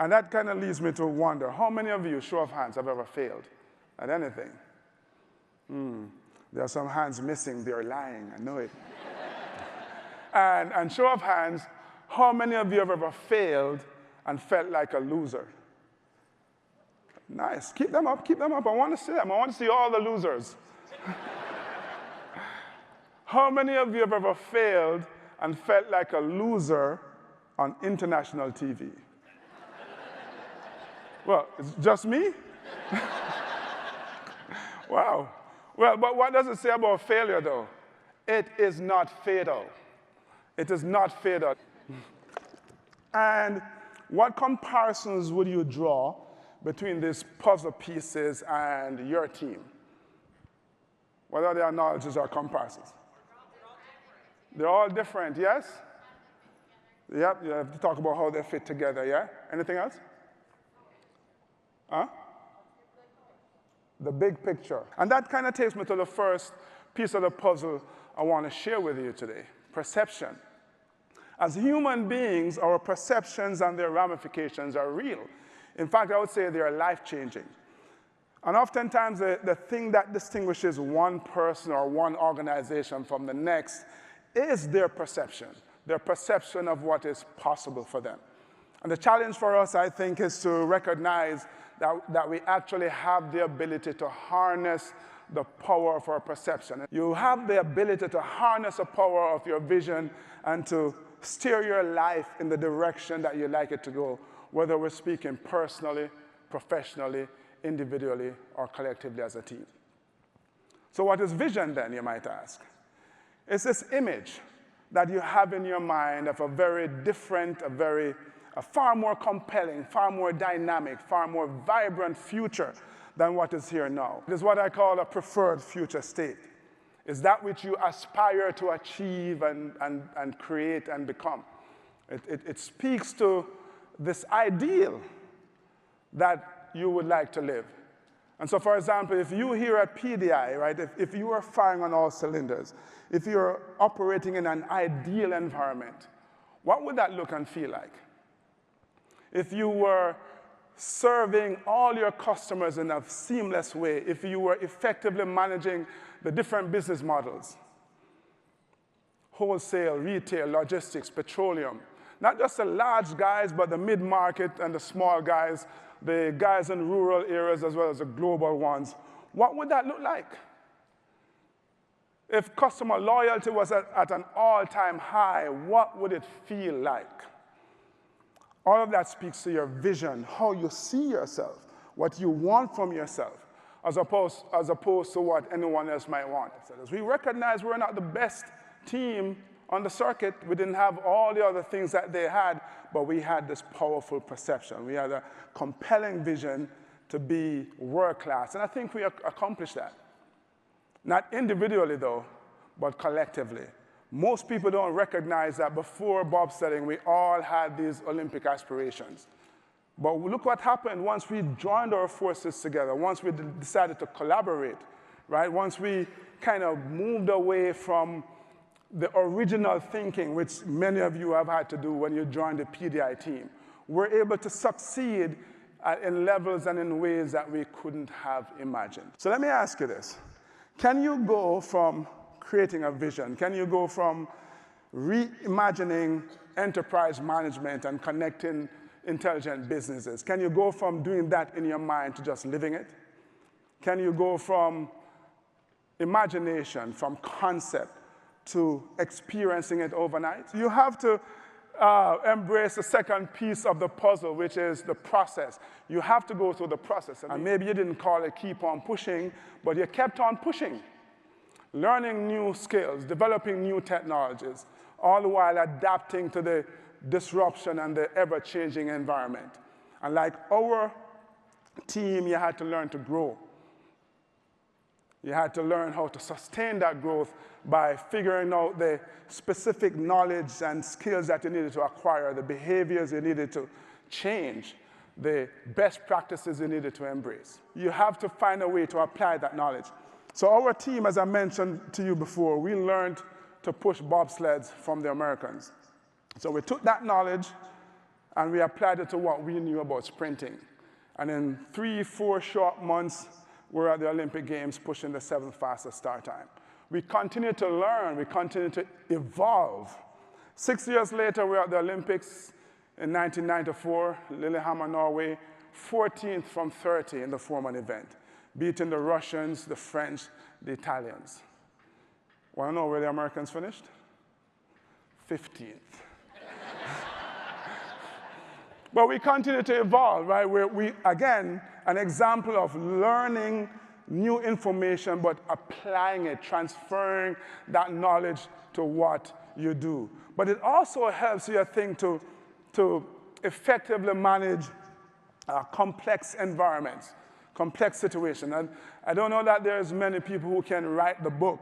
And that kind of leads me to wonder, how many of you, show of hands, have ever failed at anything? There are some hands missing. They're lying. I know it. and show of hands, how many of you have ever failed and felt like a loser? Nice. Keep them up. Keep them up. I want to see them. I want to see all the losers. How many of you have ever failed and felt like a loser on international TV? Well, it's just me? Wow. Well, but what does it say about failure, though? It is not fatal. It is not fatal. And what comparisons would you draw between these puzzle pieces and your team? What are the analogies or comparisons? They're all different, yes? Yep, you have to talk about how they fit together, yeah? Anything else? Huh? The big picture. And that kind of takes me to the first piece of the puzzle I want to share with you today, perception. As human beings, our perceptions and their ramifications are real. In fact, I would say they are life-changing. And oftentimes, the thing that distinguishes one person or one organization from the next is their perception of what is possible for them. And the challenge for us, I think, is to recognize that we actually have the ability to harness the power of our perception. You have the ability to harness the power of your vision and to steer your life in the direction that you like it to go, whether we're speaking personally, professionally, individually, or collectively as a team. So what is vision then, you might ask? It's this image that you have in your mind of a very different, a far more compelling, far more dynamic, far more vibrant future than what is here now. It is what I call a preferred future state. It's that which you aspire to achieve and create and become. It speaks to this ideal that you would like to live. And so, for example, if you here at PDI, right, if you are firing on all cylinders, if you're operating in an ideal environment, what would that look and feel like? If you were serving all your customers in a seamless way, if you were effectively managing the different business models, wholesale, retail, logistics, petroleum, not just the large guys, but the mid-market and the small guys, the guys in rural areas as well as the global ones, what would that look like? If customer loyalty was at an all-time high, what would it feel like? All of that speaks to your vision, how you see yourself, what you want from yourself, as opposed to what anyone else might want. As we recognize we're not the best team on the circuit, we didn't have all the other things that they had, but we had this powerful perception. We had a compelling vision to be world-class, and I think we accomplished that. Not individually, though, but collectively. Most people don't recognize that before bobsledding, we all had these Olympic aspirations. But look what happened once we joined our forces together, once we decided to collaborate, right? Once we kind of moved away from the original thinking, which many of you have had to do when you joined the PDI team. We're able to succeed in levels and in ways that we couldn't have imagined. So let me ask you this. Can you go from creating a vision? Can you go from reimagining enterprise management and connecting intelligent businesses? Can you go from doing that in your mind to just living it? Can you go from imagination, from concept, to experiencing it overnight? You have to embrace the second piece of the puzzle, which is the process. You have to go through the process. And maybe you didn't call it keep on pushing, but you kept on pushing. Learning new skills, developing new technologies, all the while adapting to the disruption and the ever-changing environment. And like our team, you had to learn to grow. You had to learn how to sustain that growth by figuring out the specific knowledge and skills that you needed to acquire, the behaviors you needed to change, the best practices you needed to embrace. You have to find a way to apply that knowledge. So our team, as I mentioned to you before, we learned to push bobsleds from the Americans. So we took that knowledge, and we applied it to what we knew about sprinting. And in 3-4 short months, we're at the Olympic Games pushing the 7th fastest start time. We continue to learn, we continue to evolve. 6 years later, we're at the Olympics in 1994, Lillehammer, Norway, 14th from 30 in the 4-man event, beating the Russians, the French, the Italians. Want to know where the Americans finished? 15th. But we continue to evolve, right? We, again, an example of learning new information, but applying it, transferring that knowledge to what you do. But it also helps you, I think, to effectively manage complex environments, complex situations. And I don't know that there's many people who can write the book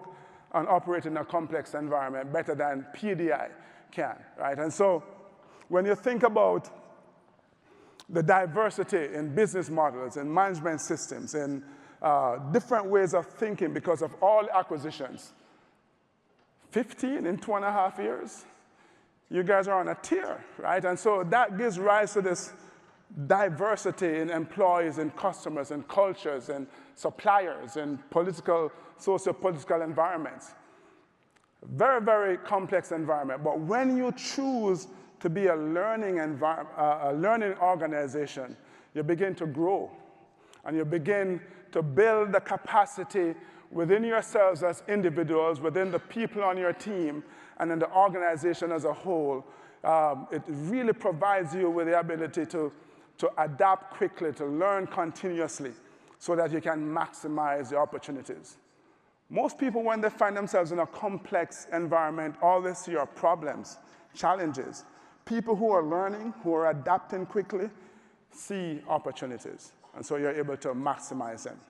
on operating a complex environment better than PDI can, right? And so when you think about the diversity in business models, in management systems, in different ways of thinking because of all acquisitions, 15 in 2.5 years, you guys are on a tear, right? And so that gives rise to this diversity in employees and customers and cultures and suppliers and political, socio-political environments. Very, very complex environment. But when you choose to be a learning organization, you begin to grow. And you begin to build the capacity within yourselves as individuals, within the people on your team, and in the organization as a whole. It really provides you with the ability to adapt quickly, to learn continuously, so that you can maximize the opportunities. Most people, when they find themselves in a complex environment, all they see are problems, challenges. People who are learning, who are adapting quickly, see opportunities. And so you're able to maximize them.